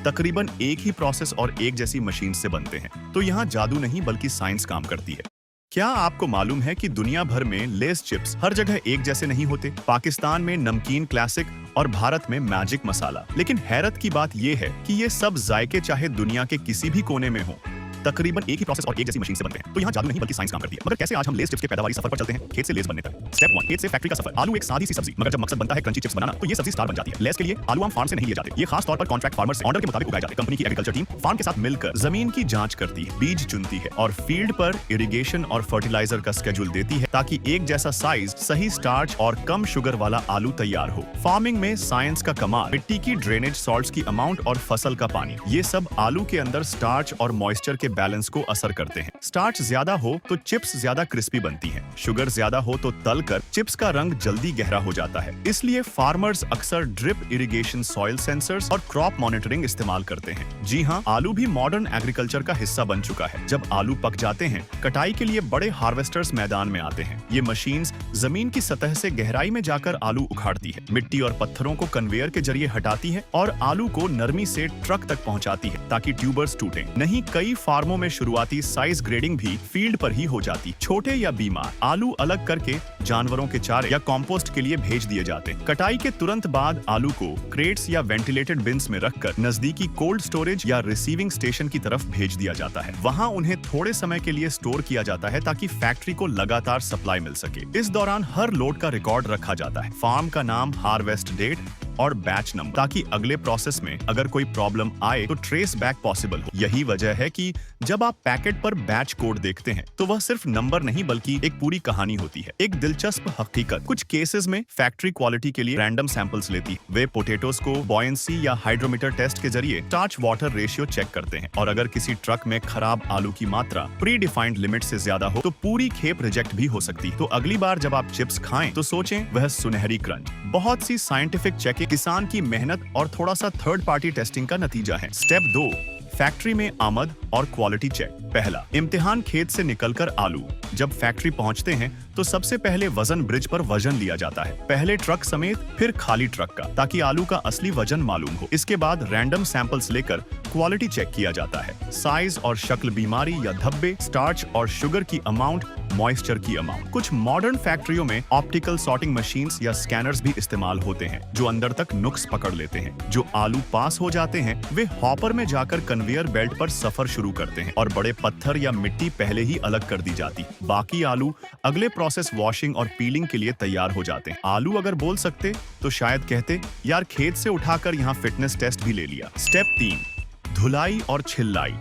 तकरीबन एक ही प्रोसेस और एक जैसी मशीन से बनते हैं। तो यहाँ जादू नहीं बल्कि साइंस काम करती है। क्या आपको मालूम है कि दुनिया भर में लेस चिप्स हर जगह एक जैसे नहीं होते? पाकिस्तान में नमकीन क्लासिक और भारत में मैजिक मसाला। लेकिन हैरत की बात यह है कि ये सब जायके चाहे दुनिया के किसी भी कोने में हो, तकरीबन एक ही प्रोसेस और एक जैसी मशीन से बनते हैं। तो यहाँ जादू नहीं बल्कि साइंस काम करती है। मगर कैसे आज हम लेस चिप्स के पैदावारी सफर पर चलते हैं, खेत से लेस बनने तक। स्टेप 1, खेत से फैक्ट्री का सफर। आलू एक सादी सी सब्जी, मगर जब मकसद बनता है क्रंची चिप्स बनाना, तो ये सब्जी स्टार बन जाती है। लेस के लिए आलू आम फार्म से नहीं लिए जाते, ये खास तौर पर कॉन्ट्रैक्ट फार्मर से ऑर्डर के मुताबिक उगाए जाते हैं। कंपनी की एग्रीकल्चर टीम फार्म के साथ मिलकर जमीन की जांच करती है, बीज चुनती है और फील्ड पर इरिगेशन और फर्टिलाइजर का स्केड्यूल देती है ताकि एक जैसा साइज, सही स्टार्च और कम शुगर वाला आलू तैयार हो। फार्मिंग में साइंस का कमाल, मिट्टी की ड्रेनेज, सॉल्ट्स की अमाउंट और फसल का पानी, ये सब आलू के अंदर स्टार्च और मॉइस्चर के बैलेंस को असर करते हैं। स्टार्च ज्यादा हो तो चिप्स ज्यादा क्रिस्पी बनती हैं। शुगर ज्यादा हो तो तलकर चिप्स का रंग जल्दी गहरा हो जाता है। इसलिए फार्मर्स अक्सर ड्रिप इरिगेशन, सॉइल सेंसर्स और क्रॉप मॉनिटरिंग इस्तेमाल करते हैं। जी हाँ, आलू भी मॉडर्न एग्रीकल्चर का हिस्सा बन चुका है। जब आलू पक जाते हैं, कटाई के लिए बड़े हार्वेस्टर्स मैदान में आते हैं। ये मशीन्स जमीन की सतह से गहराई में जाकर आलू उखाड़ती है, मिट्टी और पत्थरों को कन्वेयर के जरिए हटाती है और आलू को नरमी से ट्रक तक पहुंचाती है ताकि ट्यूबर्स टूटें नहीं। कई फार्मों में शुरुआती साइज ग्रेडिंग भी फील्ड पर ही हो जाती। छोटे या बीमार आलू अलग करके जानवरों के चारे या कंपोस्ट के लिए भेज दिए जाते। कटाई के तुरंत बाद आलू को क्रेट्स या वेंटिलेटेड बिन्स में रखकर नजदीकी कोल्ड स्टोरेज या रिसीविंग स्टेशन की तरफ भेज दिया जाता है। वहां उन्हें थोड़े समय के लिए स्टोर किया जाता है ताकि फैक्ट्री को लगातार सप्लाई मिल सके। इस दौरान हर लोड का रिकॉर्ड रखा जाता है, फार्म का नाम, हार्वेस्ट डेट और बैच नंबर, ताकि अगले प्रोसेस में अगर कोई प्रॉब्लम आए तो ट्रेस बैक पॉसिबल हो। यही वजह है कि जब आप पैकेट पर बैच कोड देखते हैं तो वह सिर्फ नंबर नहीं बल्कि एक पूरी कहानी होती है। एक दिलचस्प हकीकत, कुछ केसेस में फैक्ट्री क्वालिटी के लिए रैंडम सैंपल्स लेती है। वे पोटैटोस को बॉयंसी या हाइड्रोमीटर टेस्ट के जरिए स्टार्च वाटर रेशियो चेक करते हैं और अगर किसी ट्रक में खराब आलू की मात्रा प्री डिफाइंड लिमिट से ज्यादा हो तो पूरी खेप रिजेक्ट भी हो सकती है। तो अगली बार जब आप चिप्स खाएं तो सोचें वह सुनहरी क्रंच बहुत सी साइंटिफिक चेकिंग, किसान की मेहनत और थोड़ा सा थर्ड पार्टी टेस्टिंग का नतीजा है। स्टेप 2, फैक्ट्री में आमद और क्वालिटी चेक। पहला इम्तिहान, खेत से निकलकर आलू जब फैक्ट्री पहुंचते हैं तो सबसे पहले वजन ब्रिज पर वजन लिया जाता है, पहले ट्रक समेत फिर खाली ट्रक का, ताकि आलू का असली वजन मालूम हो। इसके बाद रैंडम सैंपल्स लेकर क्वालिटी चेक किया जाता है, साइज और शक्ल, बीमारी या धब्बे, स्टार्च और शुगर की अमाउंट, मॉइस्चर की अमाउंट। कुछ मॉडर्न फैक्ट्रियों में ऑप्टिकल सॉर्टिंग मशीन्स या स्कैनर्स भी इस्तेमाल होते हैं जो अंदर तक नुक्स पकड़ लेते हैं। जो आलू पास हो जाते हैं वे हॉपर में जाकर कन्वेयर बेल्ट पर सफर शुरू करते हैं और बड़े पत्थर या मिट्टी पहले ही अलग कर दी जाती। बाकी आलू अगले प्रोसेस वॉशिंग और पीलिंग के लिए तैयार हो जाते हैं। आलू अगर बोल सकते तो शायद कहते, यार खेत से उठाकर यहाँ फिटनेस टेस्ट भी ले लिया। स्टेप 3, धुलाई और छिलाई,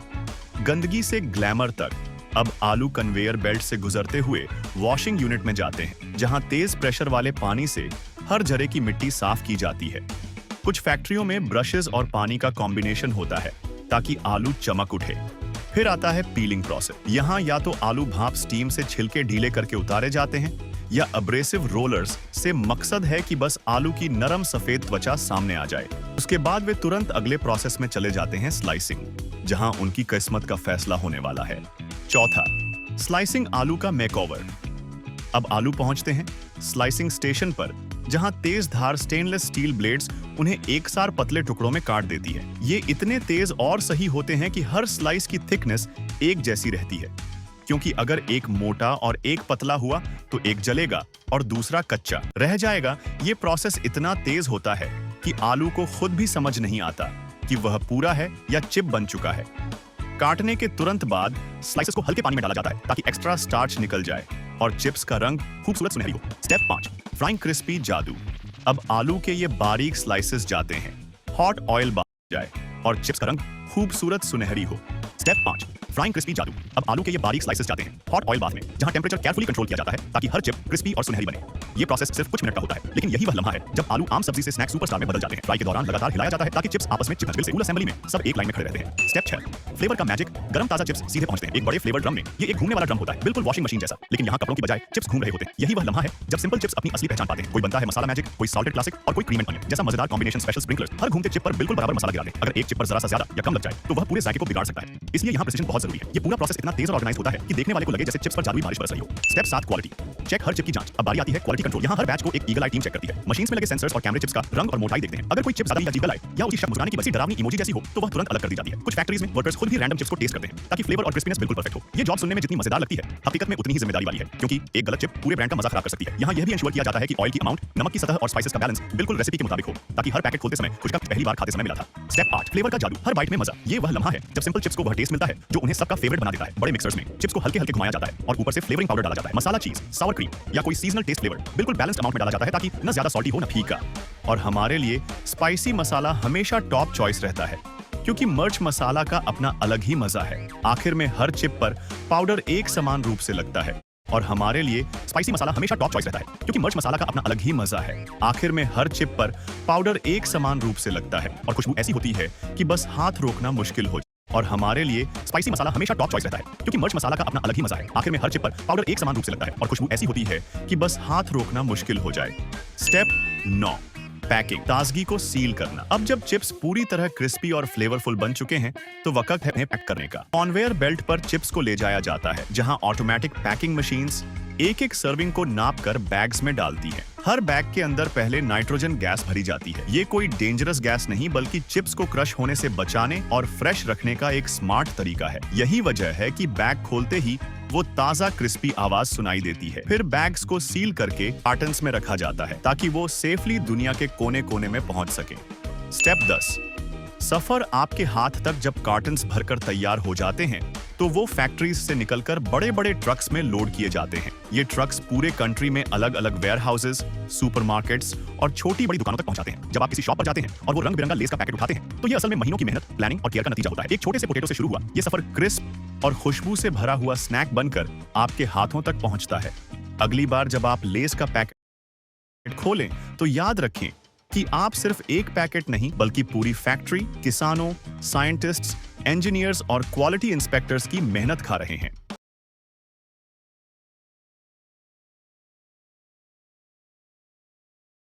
गंदगी से ग्लैमर तक। अब आलू कन्वेयर बेल्ट से गुजरते हुए वॉशिंग यूनिट में जाते हैं जहां तेज प्रेशर वाले पानी से हर जरे की मिट्टी साफ की जाती है। कुछ फैक्ट्रियों में ब्रशेस और पानी का कॉम्बिनेशन होता है ताकि आलू चमक उठे। फिर आता है पीलिंग प्रोसेस। यहाँ या तो आलू भाप स्टीम से छिलके ढीले करके उतारे जाते हैं या अब्रेसिव रोलर्स से, मकसद है कि बस आलू की नरम सफेद त्वचा सामने आ जाए। उसके बाद वे तुरंत अगले प्रोसेस में चले जाते हैं, स्लाइसिंग, जहां उनकी किस्मत का फैसला होने वाला है। चौथा, स्लाइसिंग आलू का मेकओवर। अब आलू पहुंचते हैं स्लाइसिंग स्टेशन पर जहां तेज धार स्टेनलेस स्टील ब्लेड्स उन्हें एकसार पतले टुकड़ों में काट देती है। ये इतने तेज और सही होते हैं कि हर स्लाइस की थिकनेस एक जैसी रहती है, क्योंकि अगर एक मोटा और एक पतला हुआ तो एक जलेगा और दूसरा कच्चा रह जाएगा। ये प्रोसेस इतना तेज होता है कि आलू को खुद भी समझ नहीं आता कि वह पूरा है या चिप बन चुका है। काटने के तुरंत बाद स्लाइसेस को हल्के पानी में डाला जाता है ताकि एक्स्ट्रा स्टार्च निकल जाए और चिप्स का रंग खूबसूरत सुनहरी हो। स्टेप 5, फ्राइंग क्रिस्पी जादू। अब आलू के ये बारीक स्लाइसेस जाते हैं, हॉट ऑयल जाए और चिप्स का रंग खूबसूरत सुनहरी हो। स्टेप 5, फ्राइंग क्रिस्पी जादू। अब आलू के ये बारीक स्लाइसेस जाते हैं हॉट ऑयल बाथ में जहां टेंपरेचर केयरफुली कंट्रोल किया जाता है ताकि हर चिप क्रिस्पी और सुनहरी बने। ये प्रोसेस सिर्फ कुछ मिनट का होता है, लेकिन यही वह लम्हा है जब आलू आम सब्जी से स्नैक सुपरस्टार में बदल जाते हैं। फ्राई के दौरान लगातार हिलाया जाता है ताकि चिप्स आपस में चिपक जाएं। बिल्कुल असेंबली में सब एक लाइन में खड़े रहते हैं। स्टेप 6, फ्लेवर का मैजिक। गरम ताजा चिप्स सीधे पहुंचते हैं एक बड़े फ्लेवर ड्रम में। ये एक घूमने वाला ड्रम होता है, बिल्कुल वॉशिंग मशीन जैसा, लेकिन यहाँ कपड़ों की बजाय चिप्स घूम रहे होते हैं। यही वह लम्हा है जब सिंपल चिप्स अपनी असली पहचान पाते हैं। कोई बनता है मसाला मैजिक, कोई सॉल्टेड क्लासिक और कोई क्रीम एंड अनियन जैसा मजेदार कॉम्बिनेशन। स्पेशल स्प्रिंकलर्स हर घूमते चिप पर बिल्कुल बराबर मसाला गिरा दें। अगर एक चिप पर जरा सा ज्यादा या कम लग जाए तो वह पूरे जायके को बिगाड़ सकता है। इसलिए यहाँ प्रिसिजन बहुत बहुत जरूरी है। ये पूरा प्रोसेस इतना तेज और ऑर्गेनाइज होता है कि देखने वाले को लगे जैसे चिप्स पर जादुई बारिश बरस रही हो। स्टेप 7 क्वालिटी चेक हर चिप की जांच। अब बारी आती है क्वालिटी कंट्रोल। यहाँ हर बैच को एक ईगल आई टीम चेक करती है। मशीन्स में लगे सेंसर्स और कैमरे चिप्स का रंग और मोटाई देखते हैं। अगर कोई चिप ज्यादा अजीब लाए या उसकी शक्ल मुस्कुराने की वैसी डरावनी इमोजी जैसी हो तो वह तुरंत अलग कर दी जाती है। कुछ फैक्ट्रीज में वर्कर्स खुद भी रैंडम चिप्स को टेस्ट करते हैं ताकि फ्लेवर और क्रिस्पीनेस बिल्कुल परफेक्ट हो। ये जॉब सुनने में जितनी मजेदार लगती है, हकीकत में उतनी ही जिम्मेदारी वाली है, क्योंकि एक गलत चिप पूरे ब्रांड का मजा खराब कर सकती है। यहाँ यह भी इंश्योर किया जाता है कि ऑयल की अमाउंट, नमक की सतह और स्पाइसेस का बैलेंस बिल्कुल रेसिपी के मुताबिक हो, ताकि हर पैकेट खोलते समय खुशका पहली बार खाते समय मिला था। स्टेप 8 फ्लेवर का जादू। हर बाइट में मजा। ये वह लम्हा है जब सिंपल चिप्स को वह टेस्ट मिलता है जो उन्हें सबका फेवरेट बना देता है। बड़े मिक्सर्स में चिप्स को हल्के हल्के घुमाया जाता है और ऊपर से फ्लेवरिंग पाउडर डाला जाता है। मसाला, चीज, सावर क्रीम या कोई सीजनल टेस्ट फ्लेवर बिल्कुल बैलेंस्ड अमाउंट में डाला जाता है ताकि न ज्यादा सॉल्टी हो न फीका। और हमारे लिए स्पाइसी मसाला हमेशा टॉप चॉइस रहता है, क्योंकि मिर्च मसाला का अपना अलग ही मजा है। आखिर में हर चिप पर पाउडर एक समान रूप से लगता है और हमारे लिए स्पाइसी मसाला हमेशा टॉप चॉइस रहता है, क्योंकि मिर्च मसाला का अपना अलग ही मजा है। आखिर में हर चिप पर पाउडर एक समान रूप से लगता है और खुशबू ऐसी होती है कि बस हाथ रोकना मुश्किल हो। और हमारे लिए स्पाइसी मसाला हमेशा टॉप चॉइस रहता है, क्योंकि मिर्च मसाला का अपना अलग ही मजा है। आखिर में हर चिप पर पाउडर एक समान रूप से लगता है और खुशबू ऐसी होती है कि बस हाथ रोकना मुश्किल हो जाए। Step 9 packing. ताजगी को सील करना। अब जब चिप्स पूरी तरह क्रिस्पी और फ्लेवरफुल बन चुके हैं तो वक्त है पैक करने का। कन्वेयर बेल्ट पर चिप्स को ले जाया जाता है, जहां ऑटोमेटिक पैकिंग मशीन्स एक एक सर्विंग को नाप कर बैग्स में डालती हैं। हर बैग के अंदर पहले नाइट्रोजन गैस भरी जाती है। ये कोई डेंजरस गैस नहीं, बल्कि चिप्स को क्रश होने से बचाने और फ्रेश रखने का एक स्मार्ट तरीका है। यही वजह है कि बैग खोलते ही वो ताजा क्रिस्पी आवाज सुनाई देती है। फिर बैग्स को सील करके कार्टन्स में रखा जाता है ताकि वो सेफली दुनिया के कोने कोने में पहुंच सके। स्टेप 10 सफर। आपके हाथ तक जब कार्टन्स भरकर तैयार हो जाते हैं तो वो फैक्ट्रीज से निकलकर बड़े बड़े ट्रक्स में लोड किए जाते हैं। ये ट्रक्स पूरे कंट्री में अलग अलग वेयर हाउसेज, सुपरमार्केट्स और छोटी बड़ी दुकानों तक पहुंचाते हैं। जब आप किसी शॉप पर जाते हैं और वो रंग बिरंगा लेस का पैकेट उठाते हैं तो ये असल में महीनों की मेहनत, प्लानिंग और केयर का नतीजा होता है। एक छोटे से पोटैटो से शुरू हुआ ये सफर क्रिस्प और खुशबू से भरा हुआ स्नैक बनकर आपके हाथों तक पहुंचता है। अगली बार जब आप लेस का पैकेट खोलें तो याद रखें कि आप सिर्फ एक पैकेट नहीं, बल्कि पूरी फैक्ट्री, किसानों, साइंटिस्ट्स, इंजीनियर्स और क्वालिटी इंस्पेक्टर्स की मेहनत खा रहे हैं।